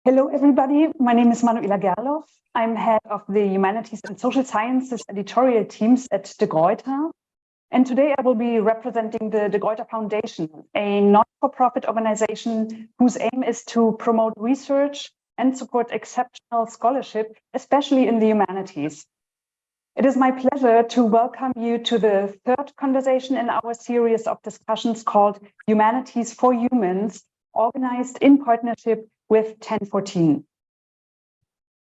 Hello, everybody. My name is Manuela Gerloff. I'm head of the Humanities and Social Sciences editorial teams at de Gruyter. And today I will be representing the de Gruyter Foundation, a non-for-profit organization whose aim is to promote research and support exceptional scholarship, especially in the humanities. It is my pleasure to welcome you to the third conversation in our series of discussions called Humanities for Humans, organized in partnership with 1014.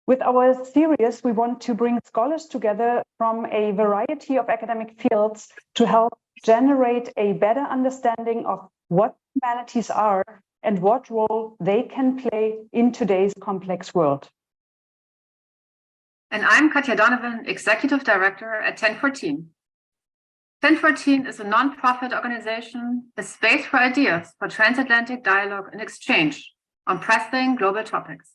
With our series, we want to bring scholars together from a variety of academic fields to help generate a better understanding of what humanities are and what role they can play in today's complex world. And I'm Katja Donovan, Executive Director at 1014. 1014 is a non-profit organization, a space for ideas for transatlantic dialogue and exchange on pressing global topics.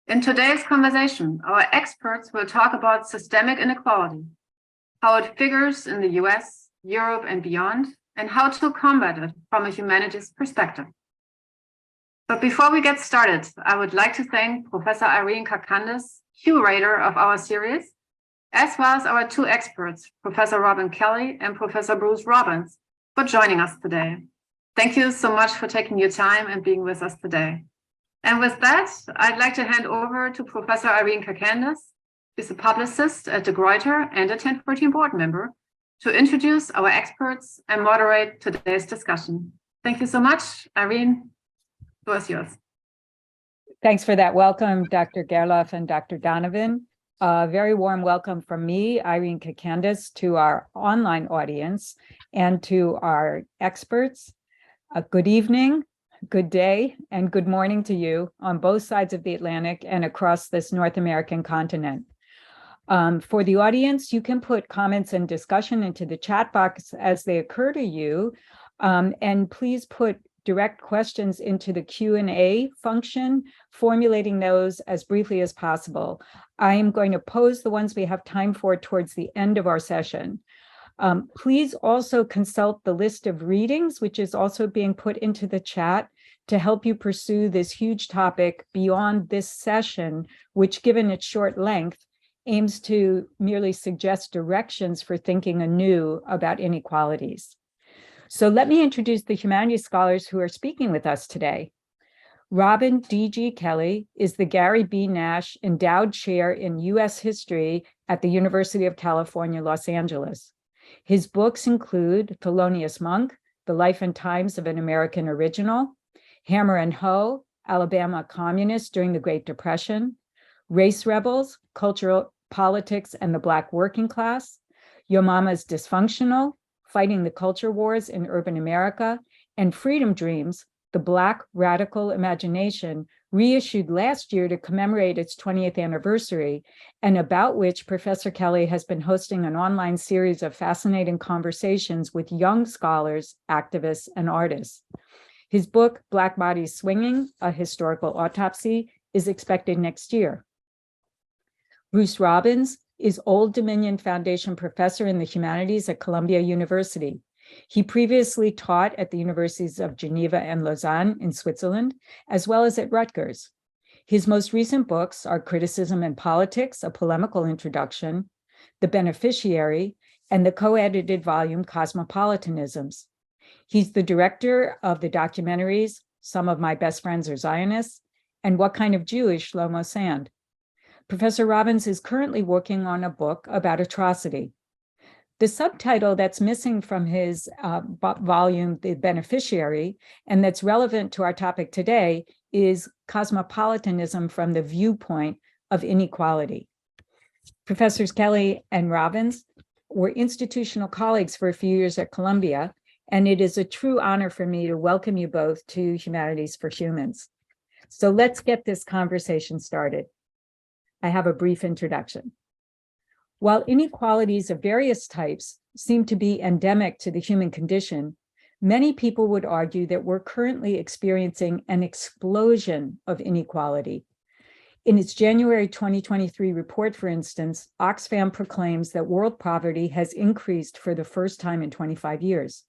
In today's conversation, our experts will talk about systemic inequality, how it figures in the US, Europe, and beyond, and how to combat it from a humanities perspective. But before we get started, I would like to thank Professor Irene Kacandes, curator of our series, as well as our two experts, Professor Robin Kelley and Professor Bruce Robbins, for joining us today. Thank you so much for taking your time and being with us today. And with that, I'd like to hand over to Professor Irene Kacandes, who's a publicist at de Gruyter and a 1014 board member, to introduce our experts and moderate today's discussion. Thank you so much. Irene, the floor is yours. Thanks for that welcome, Dr. Gerloff and Dr. Donovan. A very warm welcome from me, Irene Kacandes, to our online audience and to our experts. Good evening, good day, and good morning to you on both sides of the Atlantic and across this North American continent. For the audience, you can put comments and discussion into the chat box as they occur to you, and please put direct questions into the Q&A function, formulating those as briefly as possible. I am going to pose the ones we have time for towards the end of our session. Please also consult the list of readings, which is also being put into the chat to help you pursue this huge topic beyond this session, which, given its short length, aims to merely suggest directions for thinking anew about inequalities. So let me introduce the humanities scholars who are speaking with us today. Robin D.G. Kelley is the Gary B. Nash Endowed Chair in U.S. History at the University of California, Los Angeles. His books include Thelonious Monk, The Life and Times of an American Original, Hammer and Hoe, Alabama Communists During the Great Depression, Race Rebels, Cultural Politics and the Black Working Class, Yo Mama's Dysfunctional, Fighting the Culture Wars in Urban America, and Freedom Dreams, the Black Radical Imagination, reissued last year to commemorate its 20th anniversary, and about which Professor Kelley has been hosting an online series of fascinating conversations with young scholars, activists, and artists. His book, Black Bodies Swinging, A Historical Autopsy, is expected next year. Bruce Robbins is Old Dominion Foundation Professor in the Humanities at Columbia University. He previously taught at the Universities of Geneva and Lausanne in Switzerland, as well as at Rutgers. His most recent books are Criticism and Politics, A Polemical Introduction, The Beneficiary, and the co-edited volume Cosmopolitanisms. He's the director of the documentaries Some of My Best Friends Are Zionists and What Kind of Jewish Shlomo Sand. Professor Robbins is currently working on a book about atrocity. The subtitle that's missing from his volume, The Beneficiary, and that's relevant to our topic today is Cosmopolitanism from the Viewpoint of Inequality. Professors Kelley and Robbins were institutional colleagues for a few years at Columbia, and it is a true honor for me to welcome you both to Humanities for Humans. So let's get this conversation started. I have a brief introduction. While inequalities of various types seem to be endemic to the human condition, many people would argue that we're currently experiencing an explosion of inequality. In its January 2023 report, for instance, Oxfam proclaims that world poverty has increased for the first time in 25 years.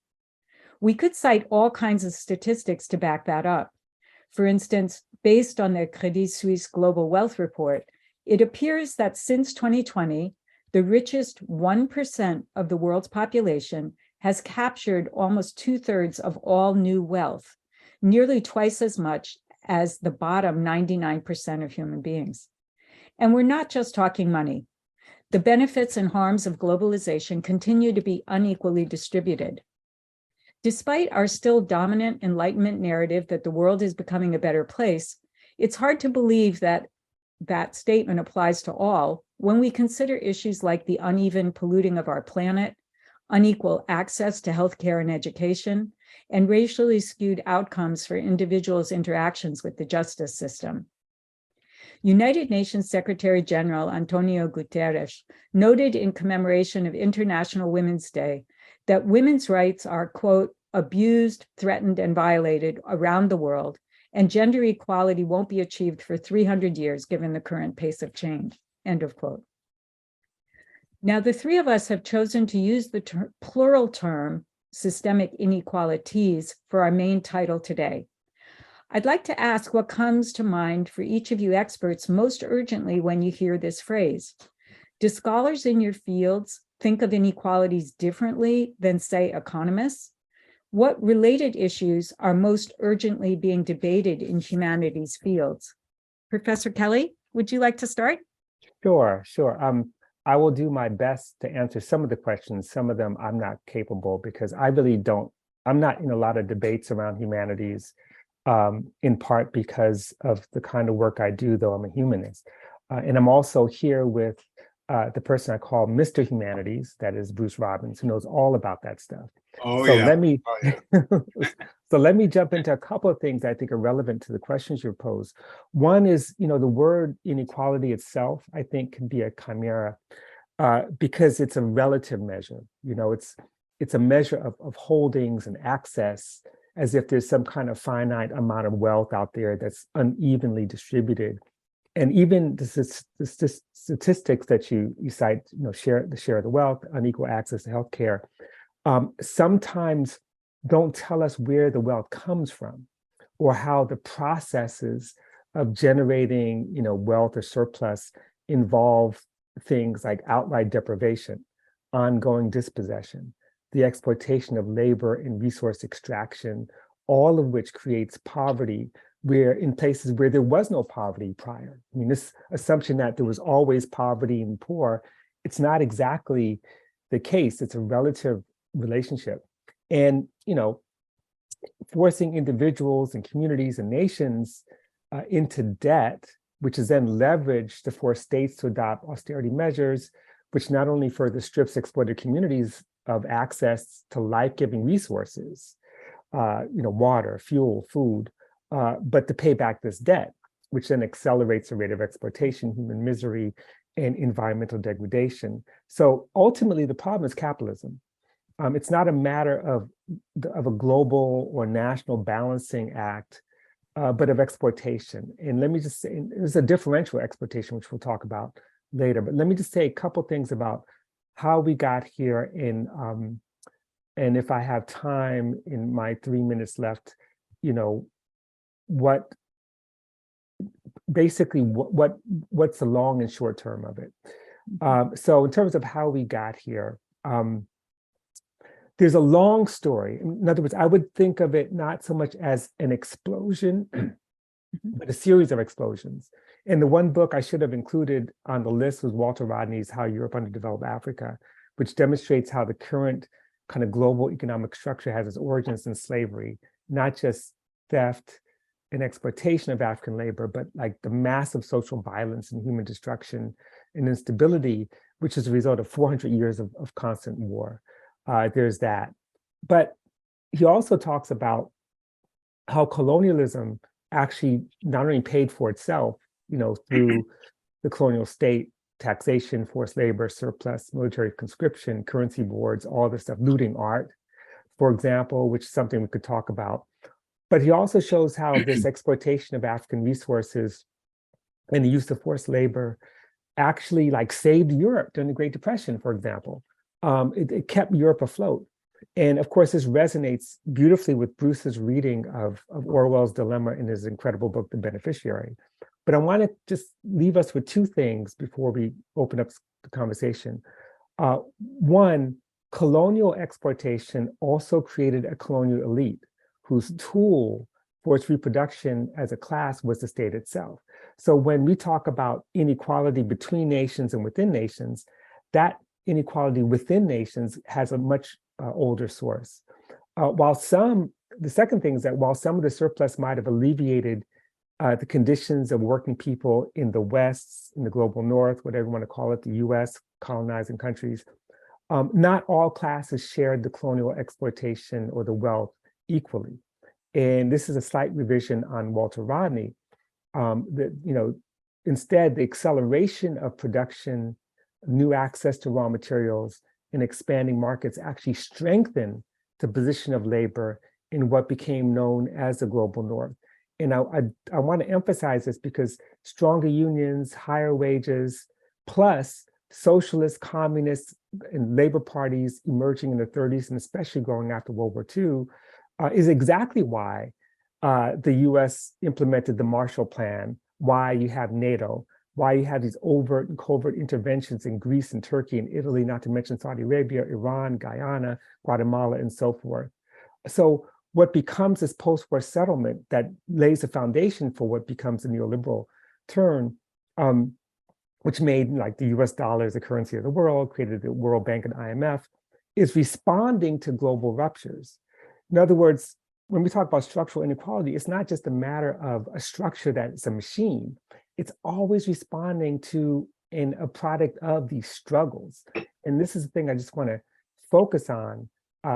We could cite all kinds of statistics to back that up. For instance, based on the Credit Suisse Global Wealth Report, it appears that since 2020, the richest 1% of the world's population has captured almost 2/3 of all new wealth, nearly twice as much as the bottom 99% of human beings. And we're not just talking money. The benefits and harms of globalization continue to be unequally distributed. Despite our still dominant Enlightenment narrative that the world is becoming a better place, it's hard to believe that that statement applies to all when we consider issues like the uneven polluting of our planet, unequal access to healthcare and education, and racially skewed outcomes for individuals' interactions with the justice system. United Nations Secretary General Antonio Guterres noted in commemoration of International Women's Day that women's rights are, quote, abused, threatened, and violated around the world, and gender equality won't be achieved for 300 years given the current pace of change, end of quote. Now, the three of us have chosen to use the plural term systemic inequalities for our main title today. I'd like to ask what comes to mind for each of you experts most urgently when you hear this phrase. Do scholars in your fields think of inequalities differently than, say, economists? What related issues are most urgently being debated in humanities fields? Professor Kelley, would you like to start? Sure. I will do my best to answer some of the questions. Some of them I'm not capable because I really don't, I'm not in a lot of debates around humanities, in part because of the kind of work I do, though I'm a humanist. And I'm also here with the person I call Mr. Humanities, that is Bruce Robbins, who knows all about that stuff. So let me jump into a couple of things I think are relevant to the questions you posed. One is, the word inequality itself, I think, can be a chimera because it's a relative measure. It's a measure of holdings and access, as if there's some kind of finite amount of wealth out there that's unevenly distributed. And even the statistics that you cite, the share of the wealth, unequal access to healthcare, sometimes don't tell us where the wealth comes from or how the processes of generating, wealth or surplus involve things like outright deprivation, ongoing dispossession, the exploitation of labor and resource extraction, all of which creates poverty where in places where there was no poverty prior. I mean, this assumption that there was always poverty and poor, it's not exactly the case. It's a relative relationship. And, forcing individuals and communities and nations into debt, which is then leveraged to force states to adopt austerity measures, which not only further strips exploited communities of access to life-giving resources, water, fuel, food, but to pay back this debt, which then accelerates the rate of exploitation, human misery, and environmental degradation. So ultimately, the problem is capitalism. It's not a matter of a global or national balancing act, but of exploitation. And let me just say, there's a differential exploitation, which we'll talk about later, but let me just say a couple things about how we got here and if I have time in my 3 minutes left, what's the long and short term of it. So in terms of how we got here, there's a long story. In other words, I would think of it not so much as an explosion, but a series of explosions. And the one book I should have included on the list was Walter Rodney's How Europe Underdeveloped Africa, which demonstrates how the current kind of global economic structure has its origins in slavery, not just theft and exploitation of African labor, but like the massive social violence and human destruction and instability, which is a result of 400 years of constant war. There's that. But he also talks about how colonialism actually not only paid for itself, through the colonial state, taxation, forced labor, surplus, military conscription, currency boards, all this stuff, looting art, for example, which is something we could talk about. But he also shows how this exploitation of African resources and the use of forced labor actually saved Europe during the Great Depression, for example. It kept Europe afloat. And of course, this resonates beautifully with Bruce's reading of Orwell's dilemma in his incredible book, The Beneficiary. But I want to just leave us with two things before we open up the conversation. One, colonial exploitation also created a colonial elite whose tool for its reproduction as a class was the state itself. So when we talk about inequality between nations and within nations, that inequality within nations has a much older source. The second thing is that while some of the surplus might have alleviated the conditions of working people in the West, in the global North, whatever you want to call it, the US, colonizing countries, not all classes shared the colonial exploitation or the wealth equally. And this is a slight revision on Walter Rodney. Instead, the acceleration of production, new access to raw materials, and expanding markets actually strengthened the position of labor in what became known as the global North. And I want to emphasize this because stronger unions, higher wages, plus socialist, communist, and labor parties emerging in the 30s and especially growing after World War II is exactly why the US implemented the Marshall Plan, why you have NATO, why you have these overt and covert interventions in Greece and Turkey and Italy, not to mention Saudi Arabia, Iran, Guyana, Guatemala, and so forth. So what becomes this post-war settlement that lays the foundation for what becomes the neoliberal turn, which made like the US dollar as the currency of the world, created the World Bank and IMF, is responding to global ruptures. In other words, when we talk about structural inequality, it's not just a matter of a structure that's a machine. It's always responding to a product of these struggles. And this is the thing I just want to focus on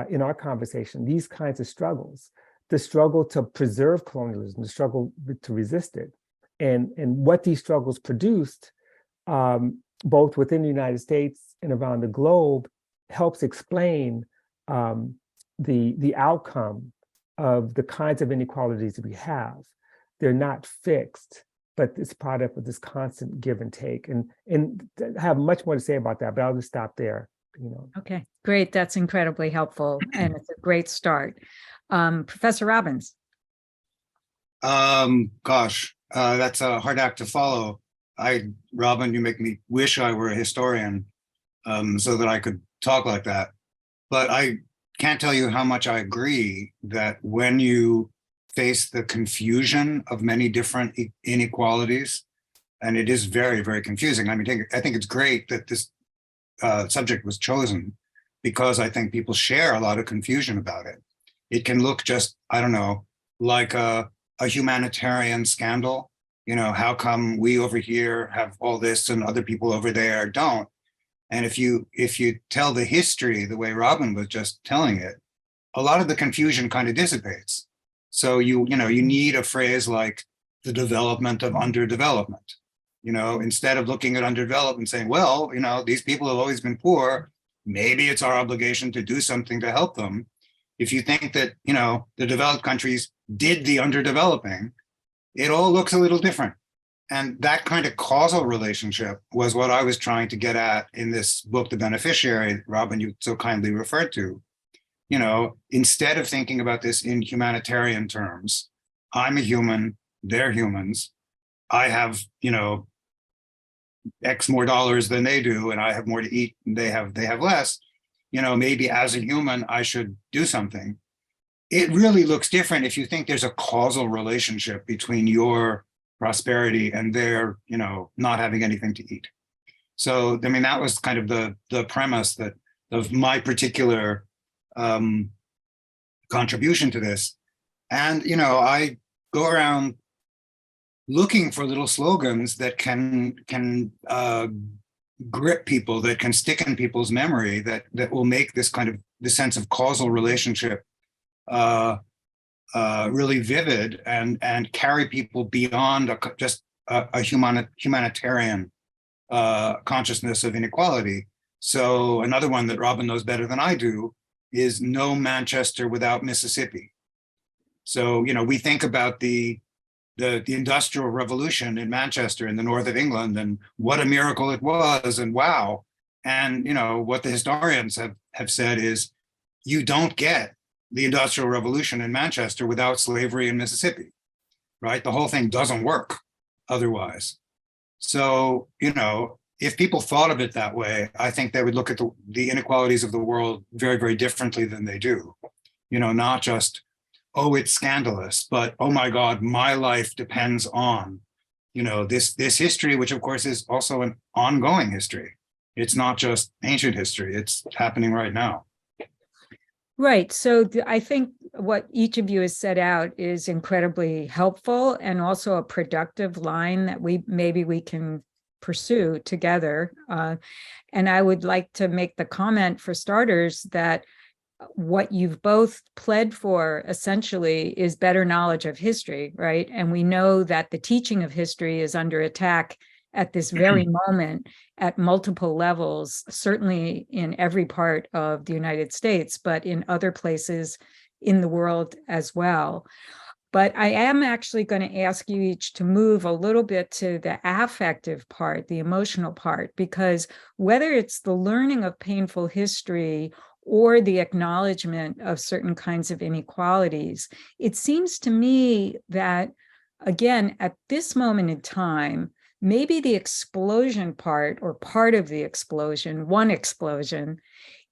in our conversation, these kinds of struggles, the struggle to preserve colonialism, the struggle to resist it, and what these struggles produced, both within the United States and around the globe, helps explain the outcome of the kinds of inequalities that we have. They're not fixed, but it's product of this constant give and take. And I have much more to say about that, but I'll just stop there. Okay, great. That's incredibly helpful. And it's a great start. Professor Robbins. That's a hard act to follow. Robin, you make me wish I were a historian so that I could talk like that. But I can't tell you how much I agree that when you face the confusion of many different inequalities, and it is very, very confusing. I think it's great that this subject was chosen because I think people share a lot of confusion about it. It can look just, I don't know, like a humanitarian scandal. How come we over here have all this and other people over there don't? And if you tell the history the way Robin was just telling it, a lot of the confusion kind of dissipates. So you need a phrase like the development of underdevelopment. Instead of looking at underdevelopment and saying, well, these people have always been poor, maybe it's our obligation to do something to help them. If you think that, the developed countries did the underdeveloping, it all looks a little different. And that kind of causal relationship was what I was trying to get at in this book, The Beneficiary, Robin, you so kindly referred to. Instead of thinking about this in humanitarian terms, I'm a human, they're humans. I have, X more dollars than they do, and I have more to eat, and they have less. Maybe as a human, I should do something. It really looks different if you think there's a causal relationship between your prosperity and their, not having anything to eat. So, that was kind of the premise of my particular contribution to this. And, I go around looking for little slogans that can grip people, that can stick in people's memory, that will make this kind of the sense of causal relationship really vivid and carry people beyond just a humanitarian consciousness of inequality. So another one that Robin knows better than I do is no Manchester without Mississippi. So, we think about the Industrial Revolution in Manchester in the north of England and what a miracle it was and wow. And, what the historians have said is you don't get the Industrial Revolution in Manchester without slavery in Mississippi, right? The whole thing doesn't work otherwise. So, you know, if people thought of it that way, I think they would look at the inequalities of the world very, very differently than they do. You know, not just, oh, it's scandalous, but oh my God, my life depends on, you know, this history, which of course is also an ongoing history. It's not just ancient history, it's happening right now. Right. So I think what each of you has set out is incredibly helpful and also a productive line that we can pursue together. And I would like to make the comment for starters that what you've both pled for essentially is better knowledge of history, right? And we know that the teaching of history is under attack at this very moment at multiple levels, certainly in every part of the United States, but in other places in the world as well. But I am actually going to ask you each to move a little bit to the affective part, the emotional part, because whether it's the learning of painful history or the acknowledgement of certain kinds of inequalities, it seems to me that, again, at this moment in time, maybe the explosion part or part of the explosion, one explosion,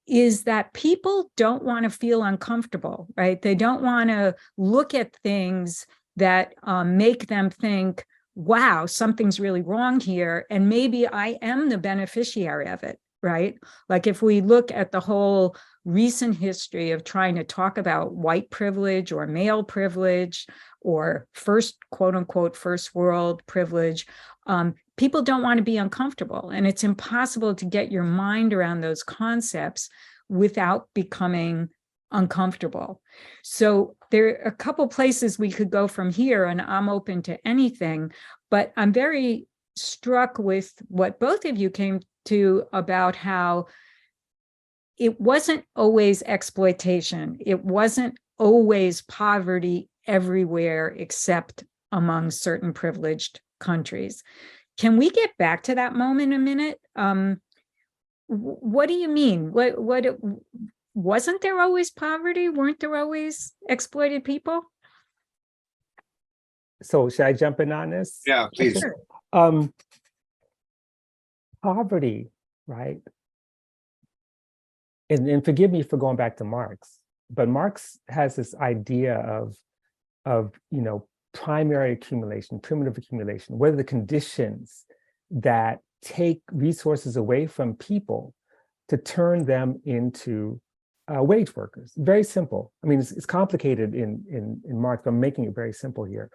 is that people don't want to feel uncomfortable, right? They don't want to look at things that make them think, wow, something's really wrong here, and maybe I am the beneficiary of it, right? Like if we look at the whole recent history of trying to talk about white privilege or male privilege or first, quote unquote, first world privilege, people don't want to be uncomfortable. And it's impossible to get your mind around those concepts without becoming uncomfortable. So there are a couple places we could go from here, and I'm open to anything, but I'm very struck with what both of you came to about how it wasn't always exploitation. It wasn't always poverty everywhere except among certain privileged countries. Can we get back to that moment a minute? What do you mean? What wasn't there always poverty? Weren't there always exploited people? So should I jump in on this? Yeah, please. Sure. Poverty, right? And forgive me for going back to Marx, but Marx has this idea of you know, primary accumulation, primitive accumulation. What are the conditions that take resources away from people to turn them into wage workers? Very simple. I mean, it's complicated in Marx, but I'm making it very simple here.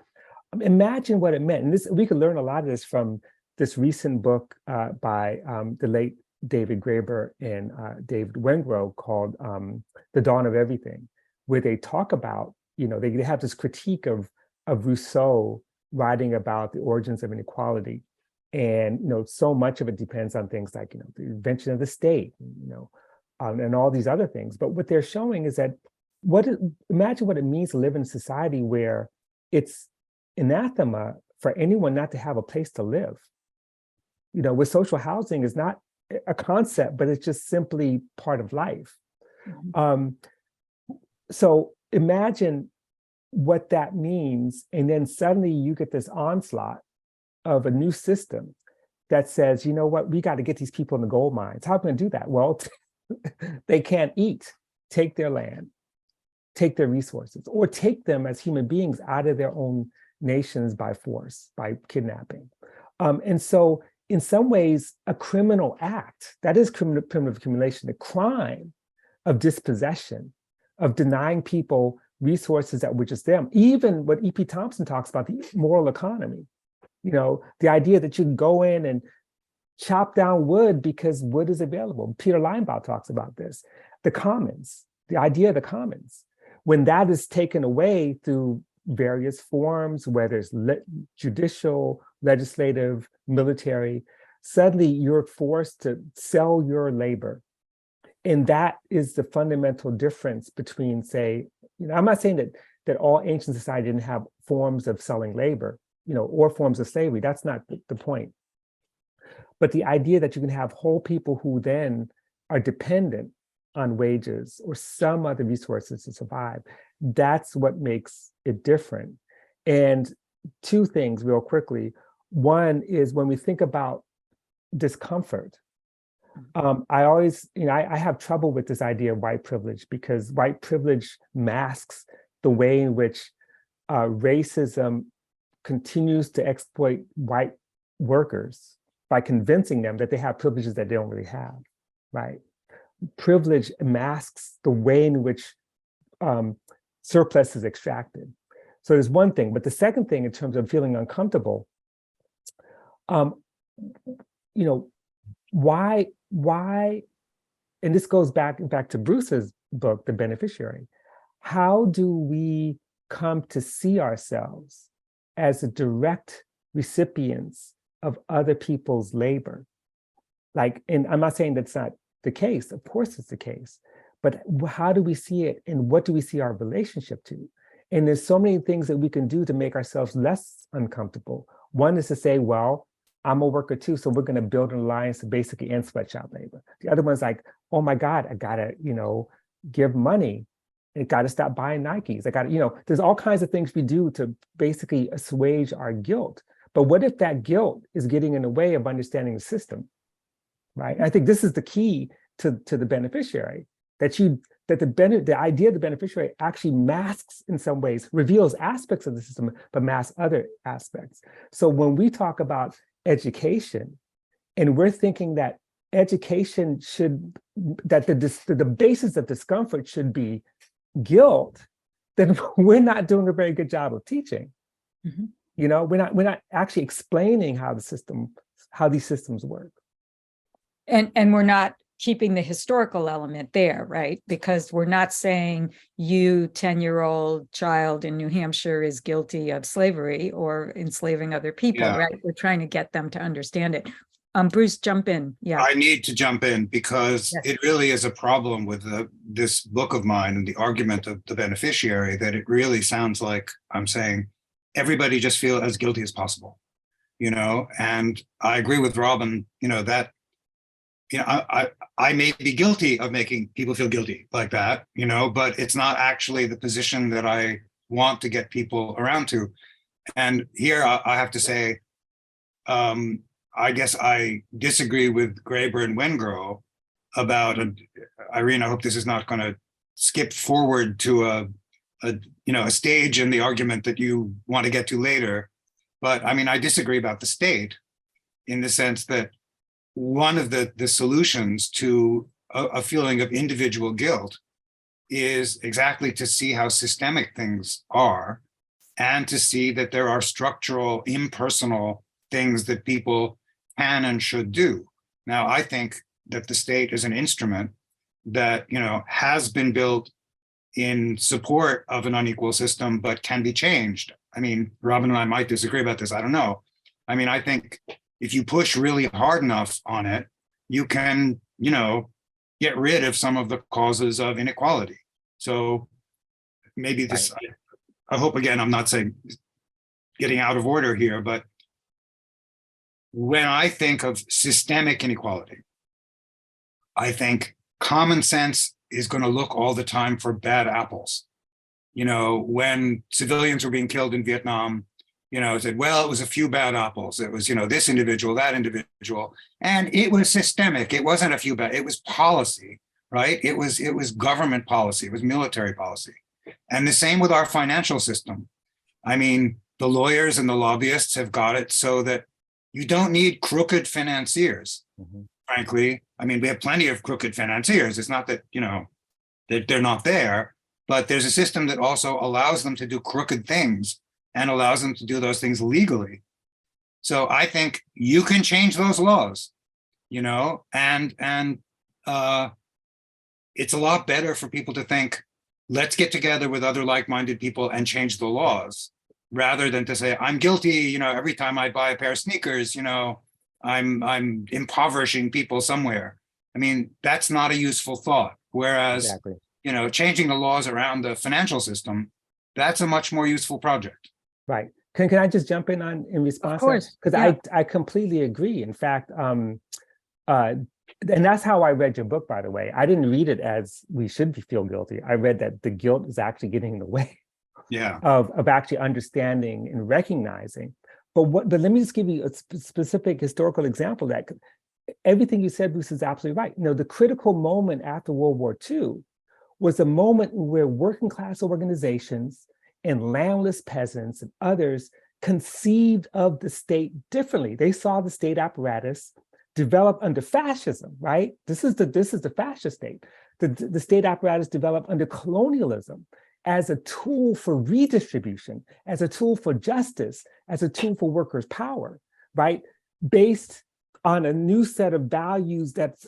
Imagine what it meant. And this, we could learn a lot of this from this recent book by the late David Graeber and David Wengrow called The Dawn of Everything, where they talk about, you know, they have this critique of Rousseau writing about the origins of inequality. And, you know, so much of it depends on things like, you know, the invention of the state, you know, and all these other things. But what they're showing is that imagine what it means to live in a society where it's anathema for anyone not to have a place to live. You know, where social housing is not a concept, but it's just simply part of life. So imagine what that means. And then suddenly you get this onslaught of a new system that says, you know what, we got to get these people in the gold mines. How are we going to do that? Well, they can't eat, take their land, take their resources, or take them as human beings out of their own nations by force, by kidnapping. And so in some ways, a criminal act, that is primitive accumulation, the crime of dispossession, of denying people resources that were just them. Even what E.P. Thompson talks about, the moral economy, you know, the idea that you can go in and chop down wood because wood is available. Peter Linebaugh talks about this. The commons, the idea of the commons, when that is taken away through various forms, whether it's judicial, legislative, military, suddenly you're forced to sell your labor. And that is the fundamental difference between, say, you know, I'm not saying that all ancient society didn't have forms of selling labor, you know, or forms of slavery. That's not the point. But the idea that you can have whole people who then are dependent on wages or some other resources to survive. That's what makes it different. And two things real quickly. One is when we think about discomfort, I always, I have trouble with this idea of white privilege, because white privilege masks the way in which racism continues to exploit white workers by convincing them that they have privileges that they don't really have, right? Privilege masks the way in which surplus is extracted. So there's one thing, but the second thing in terms of feeling uncomfortable, why, and this goes back to Bruce's book, The Beneficiary, how do we come to see ourselves as the direct recipients of other people's labor? Like, and I'm not saying that's not the case, of course it's the case, but how do we see it and what do we see our relationship to? And there's so many things that we can do to make ourselves less uncomfortable. One is to say, well, I'm a worker too, so we're gonna build an alliance to basically end sweatshop labor. The other one's like, oh my God, I gotta, give money. I gotta stop buying Nikes. I gotta, there's all kinds of things we do to basically assuage our guilt. But what if that guilt is getting in the way of understanding the system, right? And I think this is the key to the beneficiary, that the idea of the beneficiary actually masks, in some ways, reveals aspects of the system, but masks other aspects. So when we talk about education, and we're thinking that education that the basis of discomfort should be guilt, then we're not doing a very good job of teaching. Mm-hmm. We're not actually explaining how these systems work. And we're not keeping the historical element there, right? Because we're not saying you 10-year-old child in New Hampshire is guilty of slavery or enslaving other people, right? We're trying to get them to understand it. Bruce, jump in. Yeah. I need to jump in because it really is a problem with this book of mine and the argument of the beneficiary, that it really sounds like I'm saying everybody just feel as guilty as possible, and I agree with Robin, that I may be guilty of making people feel guilty like that, but it's not actually the position that I want to get people around to. And here I have to say, I guess I disagree with Graeber and Wengrow about, Irene, I hope this is not going to skip forward to a stage in the argument that you want to get to later. But I mean, I disagree about the state in the sense that one of the solutions to a feeling of individual guilt is exactly to see how systemic things are and to see that there are structural, impersonal things that people can and should do. Now, I think that the state is an instrument that, has been built in support of an unequal system, but can be changed. I mean, Robin and I might disagree about this. I don't know. I mean, I think if you push really hard enough on it, you can, get rid of some of the causes of inequality. So maybe this, I hope, again, I'm not saying getting out of order here, but when I think of systemic inequality, I think common sense is going to look all the time for bad apples. When civilians were being killed in Vietnam, it said, well, it was a few bad apples. It was, this individual, that individual, and it was systemic. It wasn't a few bad, it was policy, right? It was government policy, it was military policy. And the same with our financial system. I mean, the lawyers and the lobbyists have got it so that you don't need crooked financiers, frankly. I mean, we have plenty of crooked financiers. It's not that, that they're not there, but there's a system that also allows them to do crooked things and allows them to do those things legally. So I think you can change those laws, and it's a lot better for people to think, let's get together with other like-minded people and change the laws, rather than to say, I'm guilty, every time I buy a pair of sneakers, I'm impoverishing people somewhere. I mean, that's not a useful thought. Whereas, changing the laws around the financial system, that's a much more useful project. Right. Can I just jump in response? Of course. Because I completely agree. In fact, And that's how I read your book, by the way. I didn't read it as we should feel guilty. I read that the guilt is actually getting in the way of actually understanding and recognizing. But let me just give you a specific historical example that everything you said, Bruce, is absolutely right. The critical moment after World War II was a moment where working class organizations and landless peasants and others conceived of the state differently. They saw the state apparatus developed under fascism, right? This is the fascist state. The state apparatus developed under colonialism as a tool for redistribution, as a tool for justice, as a tool for workers' power, right? Based on a new set of values that's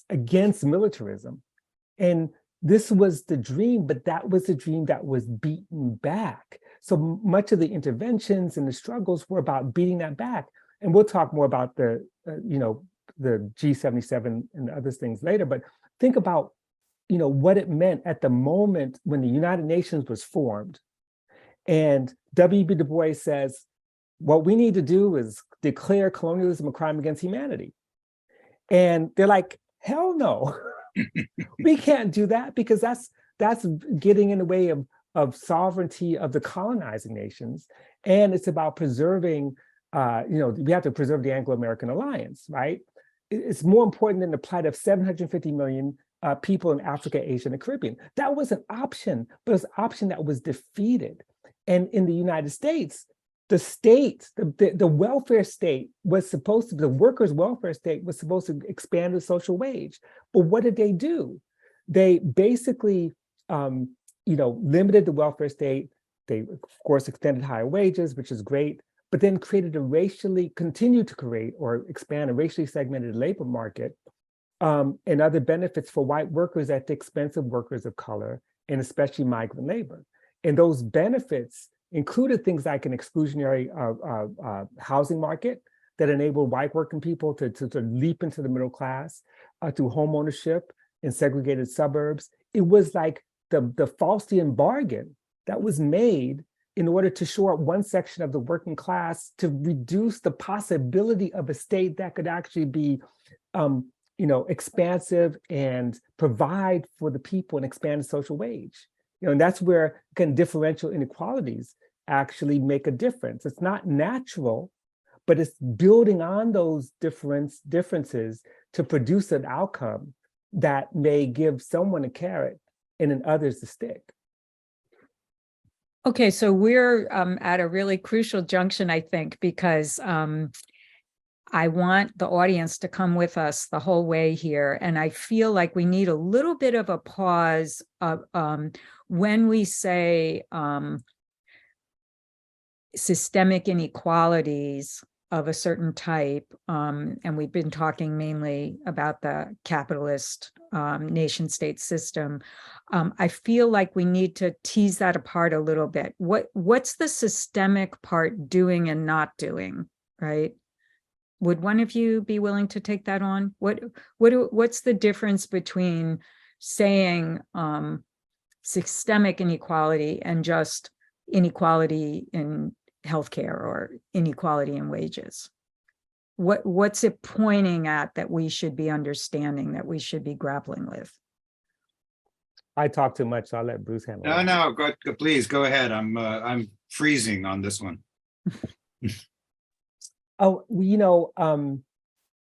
against militarism. And this was the dream, but that was the dream that was beaten back. So much of the interventions and the struggles were about beating that back. And we'll talk more about the G77 and other things later, but think about, what it meant at the moment when the United Nations was formed. And W.B. Du Bois says, what we need to do is declare colonialism a crime against humanity. And they're like, hell no, we can't do that because that's getting in the way of sovereignty of the colonizing nations. And it's about preserving, we have to preserve the Anglo-American alliance, right? It's more important than the plight of 750 million people in Africa, Asia, and the Caribbean. That was an option, but it was an option that was defeated. And in the United States, the state, the welfare state was supposed to, the workers' welfare state was supposed to expand the social wage. But what did they do? They basically, limited the welfare state. They, of course, extended higher wages, which is great, but then continued to create or expand a racially segmented labor market and other benefits for white workers at the expense of workers of color, and especially migrant labor. And those benefits included things like an exclusionary housing market that enabled white working people to leap into the middle class through home ownership in segregated suburbs. It was like the Faustian bargain that was made in order to shore up one section of the working class to reduce the possibility of a state that could actually be expansive and provide for the people and expand the social wage. And that's where differential inequalities actually make a difference. It's not natural, but it's building on those differences to produce an outcome that may give someone a carrot and in others a stick. Okay, so we're at a really crucial junction, I think, because I want the audience to come with us the whole way here. And I feel like we need a little bit of a pause when we say systemic inequalities of a certain type, and we've been talking mainly about the capitalist nation-state system. I feel like we need to tease that apart a little bit. What's the systemic part doing and not doing, right? Would one of you be willing to take that on? What's the difference between saying systemic inequality and just inequality in healthcare or inequality in wages? What's it pointing at that we should be understanding, that we should be grappling with? I talk too much, so I'll let Bruce handle it. No, please go ahead. I'm freezing on this one. Oh,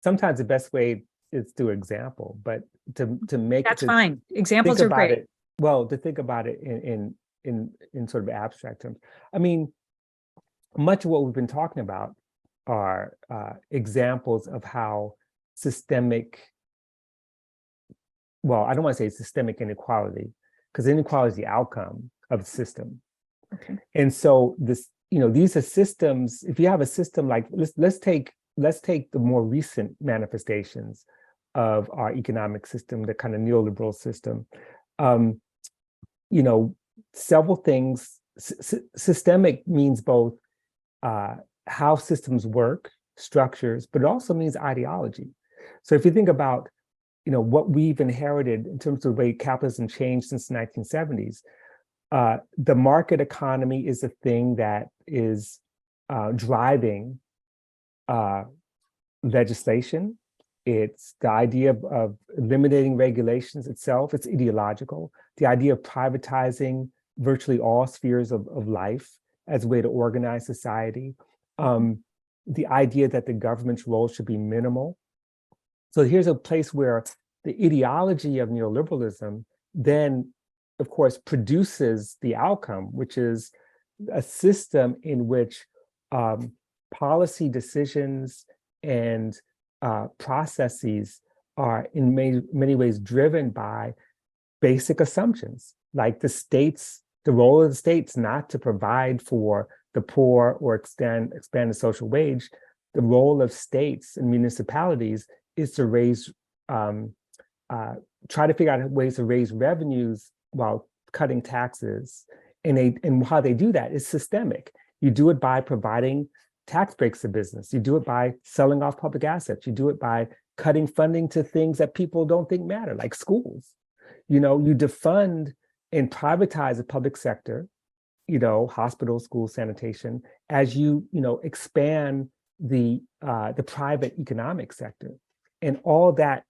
sometimes the best way is through example, but to make that's fine. Examples are great. To think about it in sort of abstract terms. I mean, much of what we've been talking about are examples of how systemic, I don't want to say systemic inequality, because inequality is the outcome of the system. Okay. And so these are systems. If you have a system like, let's take the more recent manifestations of our economic system, the kind of neoliberal system. Several things. Systemic means both how systems work, structures, but it also means ideology. So if you think about what we've inherited in terms of the way capitalism changed since the 1970s, the market economy is a thing that is driving legislation, It's the idea of eliminating regulations itself. It's ideological. The idea of privatizing virtually all spheres of life as a way to organize society. The idea that the government's role should be minimal. So here's a place where the ideology of neoliberalism then, of course, produces the outcome, which is a system in which policy decisions and processes are in many ways driven by basic assumptions, like the role of the states not to provide for the poor or expand the social wage. The role of states and municipalities is to try to figure out ways to raise revenues while cutting taxes. And how they do that is systemic. You do it by providing tax breaks to business. You do it by selling off public assets. You do it by cutting funding to things that people don't think matter, like schools. You defund and privatize the public sector, hospitals, schools, sanitation, as you expand the private economic sector. And all that,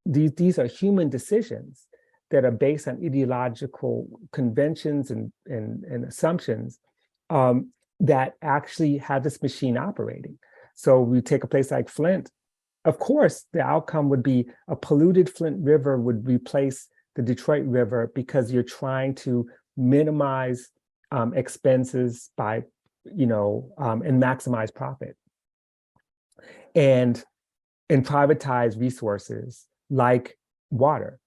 these are human decisions that are based on ideological conventions and assumptions that actually have this machine operating. So we take a place like Flint. Of course, the outcome would be a polluted Flint River would replace the Detroit River because you're trying to minimize expenses by, and maximize profit, and privatize resources like water.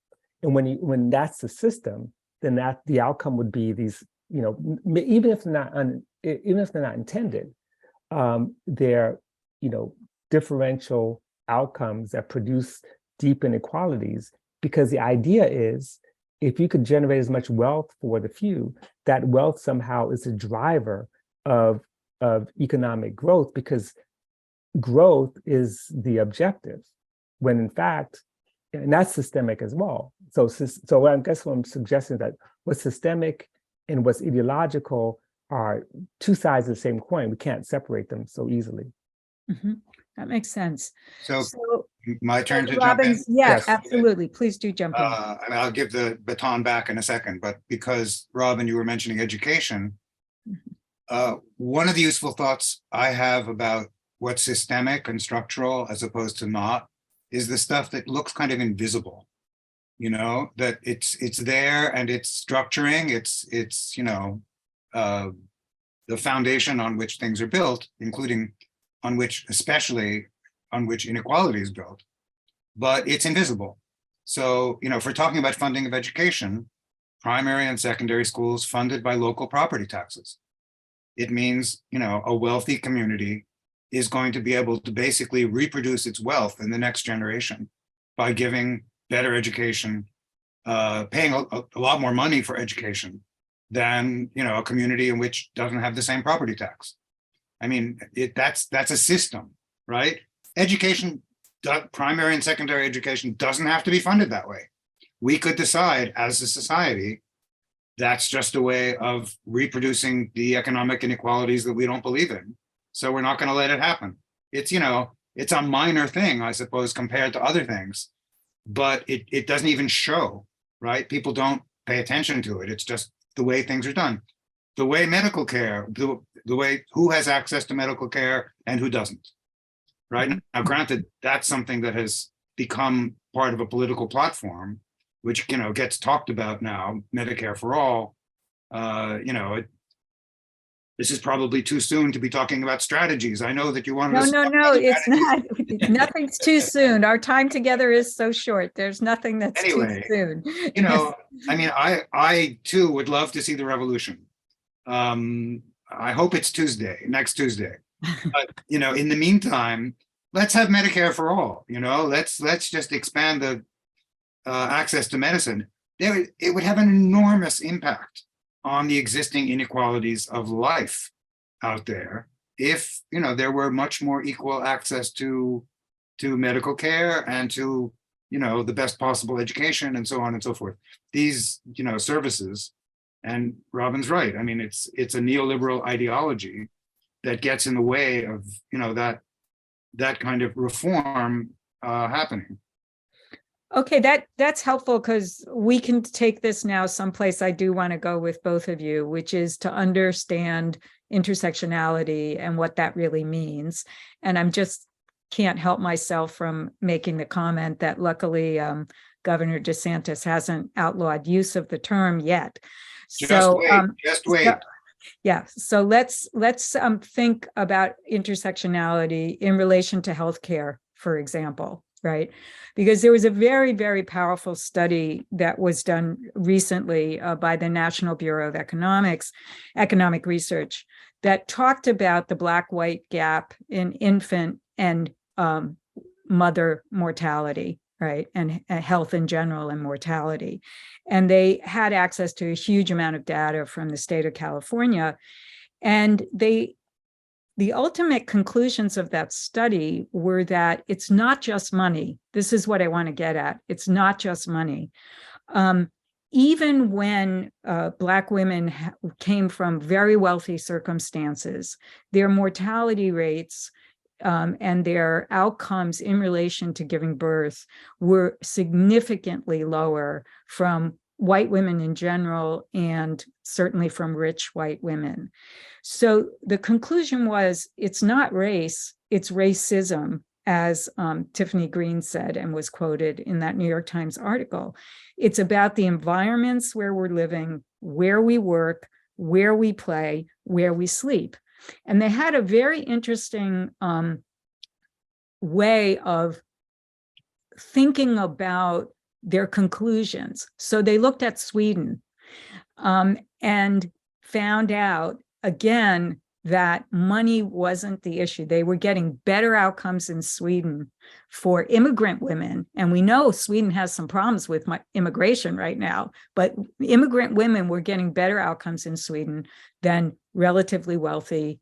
And when that's the system, then the outcome would be these, even if they're not intended, they're differential outcomes that produce deep inequalities. Because the idea is, if you could generate as much wealth for the few, that wealth somehow is a driver of economic growth, because growth is the objective, when in fact, and that's systemic as well. So I guess what I'm suggesting is that what's systemic and what's ideological are two sides of the same coin. We can't separate them so easily. Mm-hmm. That makes sense. So my turn to Robbins, jump in? yes, absolutely. Please do jump in. I'll give the baton back in a second, but because, Robin, you were mentioning education, one of the useful thoughts I have about what's systemic and structural as opposed to not is the stuff that looks kind of invisible, that it's there and it's structuring, it's the foundation on which things are built, including especially on which inequality is built, but it's invisible. So, if we're talking about funding of education, primary and secondary schools funded by local property taxes, it means, a wealthy community is going to be able to basically reproduce its wealth in the next generation by giving better education, paying a lot more money for education than, a community in which doesn't have the same property tax. I mean, that's a system, right? Education, primary and secondary education doesn't have to be funded that way. We could decide as a society, that's just a way of reproducing the economic inequalities that we don't believe in. So we're not going to let it happen. It's, it's a minor thing, I suppose, compared to other things, but it doesn't even show, right? People don't pay attention to it. It's just the way things are done. The way medical care, the way who has access to medical care and who doesn't, right? Now, granted, that's something that has become part of a political platform, which, gets talked about now, Medicare for all. This is probably too soon to be talking about strategies. I know that you wanted to. No, it's not. Nothing's too soon. Our time together is so short. There's nothing that's too soon. I too would love to see the revolution. I hope it's next Tuesday. But, in the meantime, let's have Medicare for all, let's just expand the access to medicine. It would have an enormous impact on the existing inequalities of life out there if, there were much more equal access to medical care and to, the best possible education and so on and so forth. These, services, and Robin's right. I mean, it's a neoliberal ideology that gets in the way of, that kind of reform happening. Okay, that's helpful because we can take this now someplace I do want to go with both of you, which is to understand intersectionality and what that really means. And I'm just can't help myself from making the comment that luckily Governor DeSantis hasn't outlawed use of the term yet. Just wait. So let's think about intersectionality in relation to healthcare, for example, right? Because there was a very, very powerful study that was done recently by the National Bureau of Economic Research that talked about the Black-white gap in infant and mother mortality, right? And health in general and mortality. And they had access to a huge amount of data from the state of California. And the ultimate conclusions of that study were that it's not just money. This is what I want to get at. It's not just money. Even when Black women came from very wealthy circumstances, their mortality rates and their outcomes in relation to giving birth were significantly lower from white women in general, and certainly from rich white women. So the conclusion was, it's not race, it's racism, as Tiffany Green said and was quoted in that New York Times article. It's about the environments where we're living, where we work, where we play, where we sleep. And they had a very interesting way of thinking about their conclusions. So they looked at Sweden and found out, again, that money wasn't the issue. They were getting better outcomes in Sweden for immigrant women. And we know Sweden has some problems with immigration right now, but immigrant women were getting better outcomes in Sweden than relatively wealthy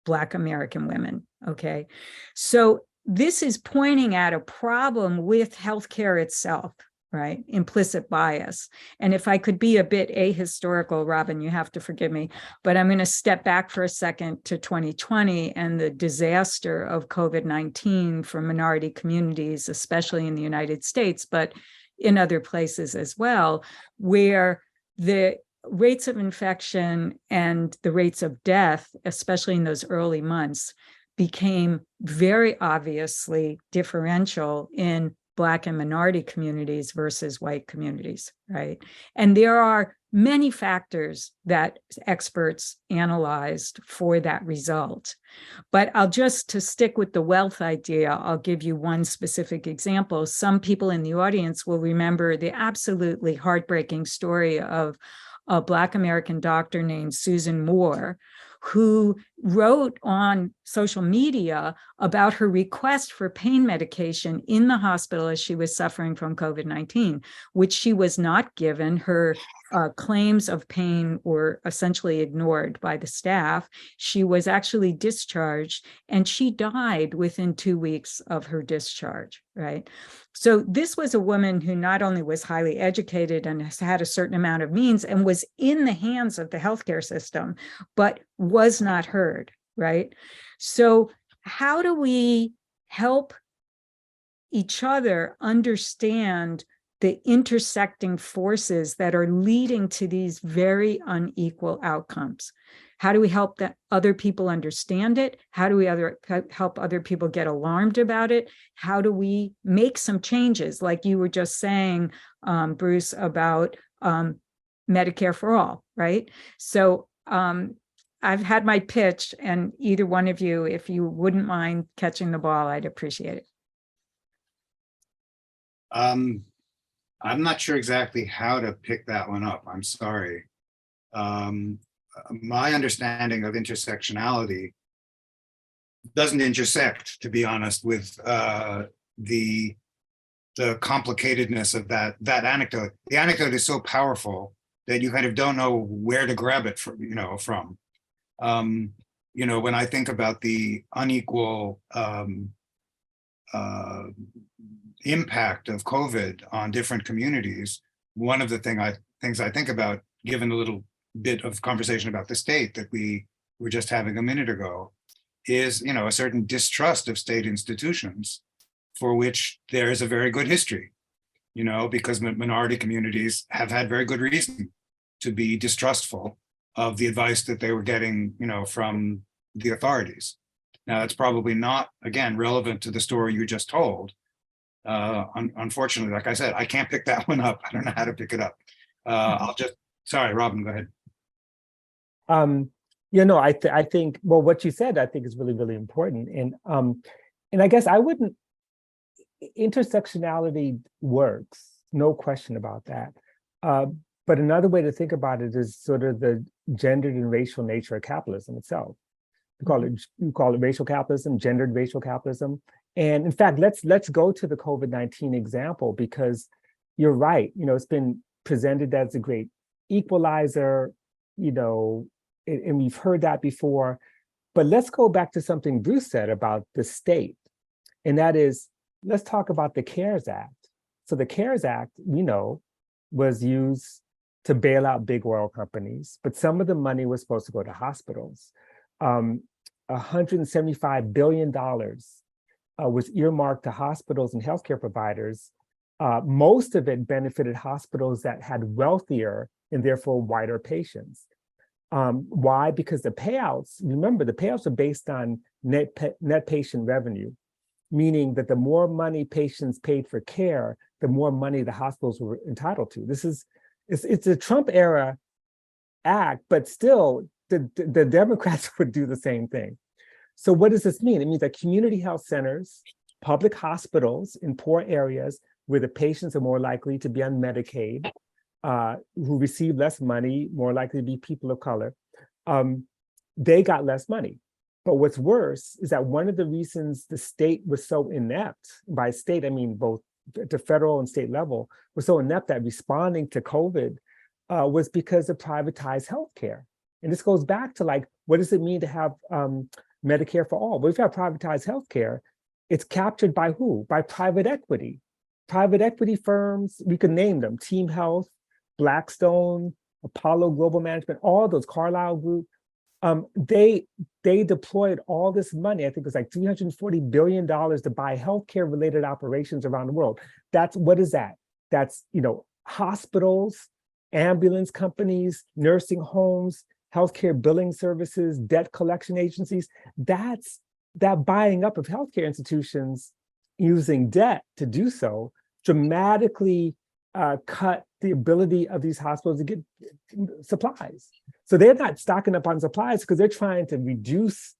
Black American women, okay? So this is pointing at a problem with healthcare itself, right? Implicit bias. And if I could be a bit ahistorical, Robin, you have to forgive me, but I'm going to step back for a second to 2020 and the disaster of COVID-19 for minority communities, especially in the United States, but in other places as well, where the rates of infection and the rates of death, especially in those early months, became very obviously differential in Black and minority communities versus white communities, right? And there are many factors that experts analyzed for that result. But to stick with the wealth idea, I'll give you one specific example. Some people in the audience will remember the absolutely heartbreaking story of a Black American doctor named Susan Moore, who wrote on social media about her request for pain medication in the hospital as she was suffering from COVID-19, which she was not given. Her claims of pain were essentially ignored by the staff. She was actually discharged, and she died within 2 weeks of her discharge, right? So this was a woman who not only was highly educated and has had a certain amount of means and was in the hands of the healthcare system, but was not heard, right? So how do we help each other understand the intersecting forces that are leading to these very unequal outcomes? How do we help other people understand it? How do we help other people get alarmed about it? How do we make some changes, like you were just saying, Bruce, about Medicare for all, right? So I've had my pitch, and either one of you, if you wouldn't mind catching the ball, I'd appreciate it. I'm not sure exactly how to pick that one up. I'm sorry. My understanding of intersectionality doesn't intersect, to be honest, with the complicatedness of that anecdote. The anecdote is so powerful that you kind of don't know where to grab it from. When I think about the unequal impact of COVID on different communities, one of the things I think about, given a little bit of conversation about the state that we were just having a minute ago, is a certain distrust of state institutions for which there is a very good history, because minority communities have had very good reason to be distrustful of the advice that they were getting, from the authorities. Now, that's probably not, again, relevant to the story you just told. Unfortunately, like I said, I can't pick that one up. I don't know how to pick it up. Sorry, Robin, go ahead. I think, well, what you said, I think is really, really important. And I guess I wouldn't, intersectionality works, no question about that. But another way to think about it is sort of the gendered and racial nature of capitalism itself. We call it racial capitalism, gendered racial capitalism. And in fact, let's go to the COVID-19 example, because you're right. It's been presented as a great equalizer, and we've heard that before. But let's go back to something Bruce said about the state. And that is, let's talk about the CARES Act. So the CARES Act, we know, was used to bail out big oil companies, but some of the money was supposed to go to hospitals. $175 billion was earmarked to hospitals and healthcare providers. Most of it benefited hospitals that had wealthier and therefore whiter patients. Why? Because the payouts, remember, the payouts are based on net patient revenue, meaning that the more money patients paid for care, the more money the hospitals were entitled to. It's a Trump era act, but still the Democrats would do the same thing. So what does this mean? It means that community health centers, public hospitals in poor areas where the patients are more likely to be on Medicaid, who receive less money, more likely to be people of color, they got less money. But what's worse is that one of the reasons the state was so inept, by state, I mean both at the federal and state level, was so inept at responding to COVID was because of privatized healthcare. And this goes back to what does it mean to have Medicare for all? Well, if you have privatized healthcare, it's captured by who? By private equity. Private equity firms, we could name them, Team Health, Blackstone, Apollo Global Management, all those, Carlyle Group. They deployed all this money, I think it was like $340 billion to buy healthcare related operations around the world. What is that? That's, hospitals, ambulance companies, nursing homes, healthcare billing services, debt collection agencies. That's that buying up of healthcare institutions using debt to do so dramatically cut the ability of these hospitals to get supplies. So they're not stocking up on supplies because they're trying to reduce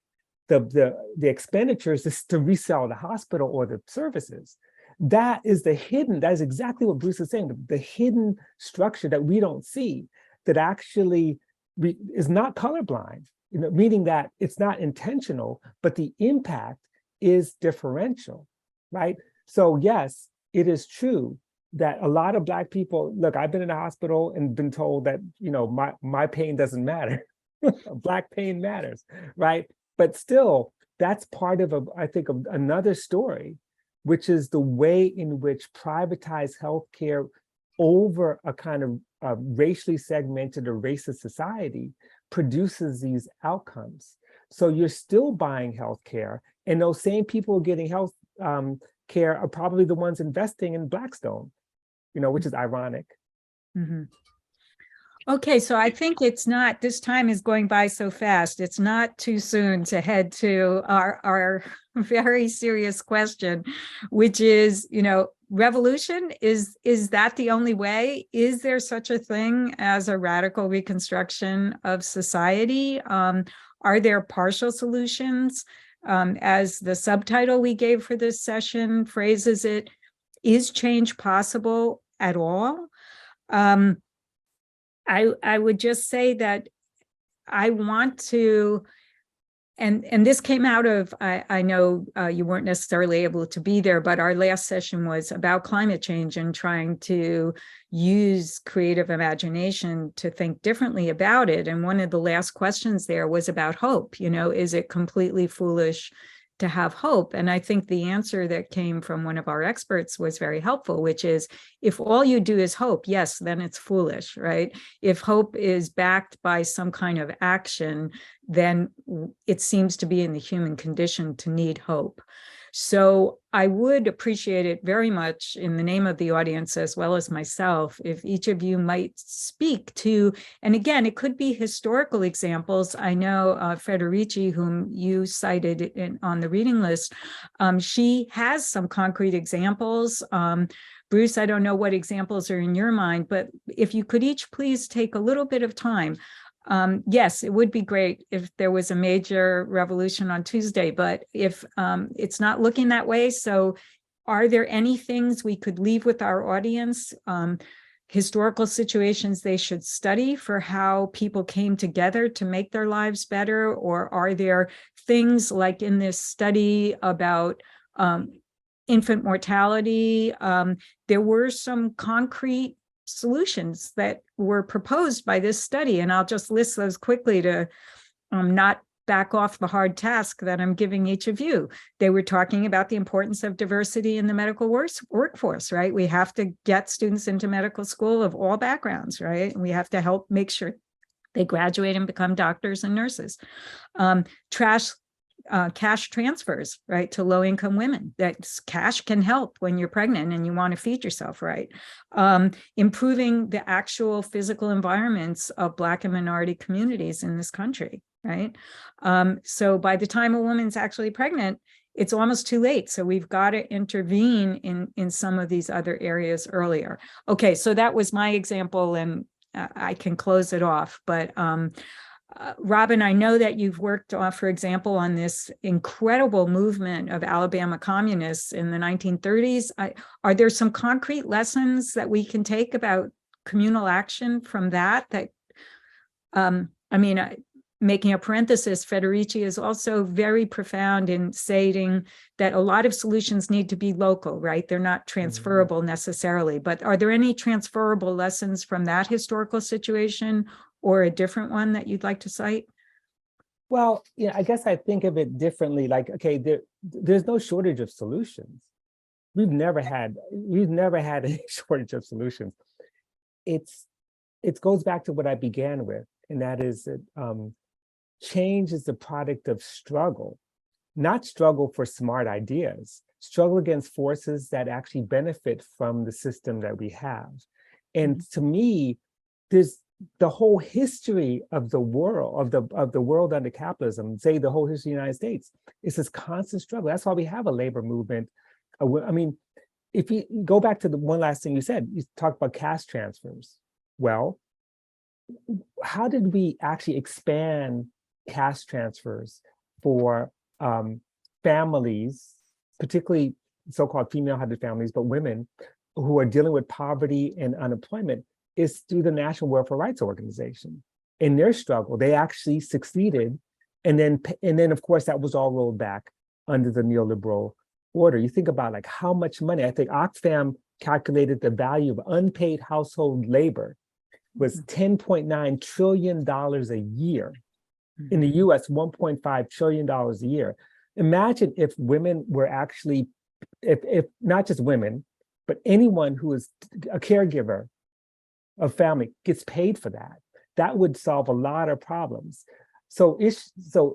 the expenditures to resell the hospital or the services. That is exactly what Bruce is saying, the hidden structure that we don't see that actually is not colorblind, meaning that it's not intentional, but the impact is differential, right? So yes, it is true that a lot of Black people, look, I've been in a hospital and been told that, my pain doesn't matter. Black pain matters, right? But still, that's part of, I think, of another story, which is the way in which privatized healthcare over a kind of racially segmented or racist society produces these outcomes. So you're still buying healthcare, and those same people getting health care are probably the ones investing in Blackstone, which is ironic. Mm-hmm. Okay, so I think this time is going by so fast. It's not too soon to head to our very serious question, which is, revolution, is that the only way? Is there such a thing as a radical reconstruction of society? Are there partial solutions? As the subtitle we gave for this session phrases it, is change possible at all? I would just say that I want to, and this came out of, I know you weren't necessarily able to be there, but our last session was about climate change and trying to use creative imagination to think differently about it. And one of the last questions there was about hope. Is it completely foolish to have hope? And I think the answer that came from one of our experts was very helpful, which is, if all you do is hope, yes, then it's foolish, right? If hope is backed by some kind of action, then it seems to be in the human condition to need hope. So I would appreciate it very much in the name of the audience, as well as myself, if each of you might speak to, and again, it could be historical examples. I know Federici, whom you cited on the reading list, she has some concrete examples. Bruce, I don't know what examples are in your mind, but if you could each please take a little bit of time. Yes, it would be great if there was a major revolution on Tuesday, but if it's not looking that way, so are there any things we could leave with our audience, historical situations they should study for how people came together to make their lives better? Or are there things like in this study about infant mortality? There were some concrete solutions that were proposed by this study, and I'll just list those quickly to not back off the hard task that I'm giving each of you. They were talking about the importance of diversity in the medical workforce, right? We have to get students into medical school of all backgrounds, right? We have to help make sure they graduate and become doctors and nurses. Cash transfers, right, to low-income women. That cash can help when you're pregnant and you want to feed yourself, right? Improving the actual physical environments of Black and minority communities in this country, right? So by the time a woman's actually pregnant, it's almost too late. So we've got to intervene in some of these other areas earlier. Okay, so that was my example, and I can close it off, but Robin, I know that you've worked, for example, on this incredible movement of Alabama communists in the 1930s. Are there some concrete lessons that we can take about communal action from that? Making a parenthesis, Federici is also very profound in stating that a lot of solutions need to be local, right? They're not transferable necessarily, but are there any transferable lessons from that historical situation or a different one that you'd like to cite? Well, yeah, I guess I think of it differently. Like, okay, there's no shortage of solutions. We've never had a shortage of solutions. It goes back to what I began with, and that is that change is the product of struggle, not struggle for smart ideas, struggle against forces that actually benefit from the system that we have. And to me, there's the whole history of the world, of the world under capitalism, say the whole history of the United States, is this constant struggle. That's why we have a labor movement. I mean, if you go back to the one last thing you said, you talked about cash transfers. Well, how did we actually expand cash transfers for families, particularly so-called female-headed families, but women who are dealing with poverty and unemployment? Is through the National Welfare Rights Organization. In their struggle, they actually succeeded. And then of course, that was all rolled back under the neoliberal order. You think about like how much money, I think Oxfam calculated the value of unpaid household labor was $10.9 trillion a year. In the US, $1.5 trillion a year. Imagine if women were actually, if not just women, but anyone who is a caregiver of family gets paid for that. That would solve a lot of problems. So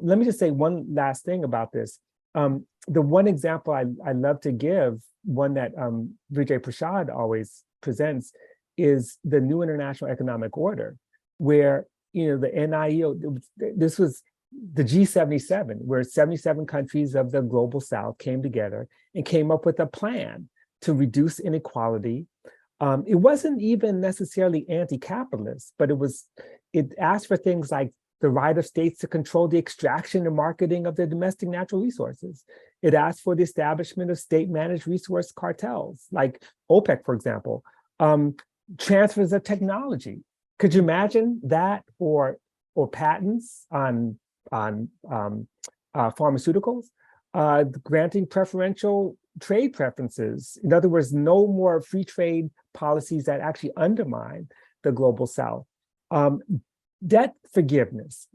let me just say one last thing about this. The one example I love to give, one that Vijay Prashad always presents, is the New International Economic Order, where the NIEO, this was the G77, where 77 countries of the global South came together and came up with a plan to reduce inequality. It wasn't even necessarily anti-capitalist, but it asked for things like the right of states to control the extraction and marketing of their domestic natural resources. It asked for the establishment of state-managed resource cartels, like OPEC, for example, transfers of technology. Could you imagine that, or patents on pharmaceuticals, granting preferential trade preferences? In other words, no more free trade policies that actually undermine the global South. Debt forgiveness.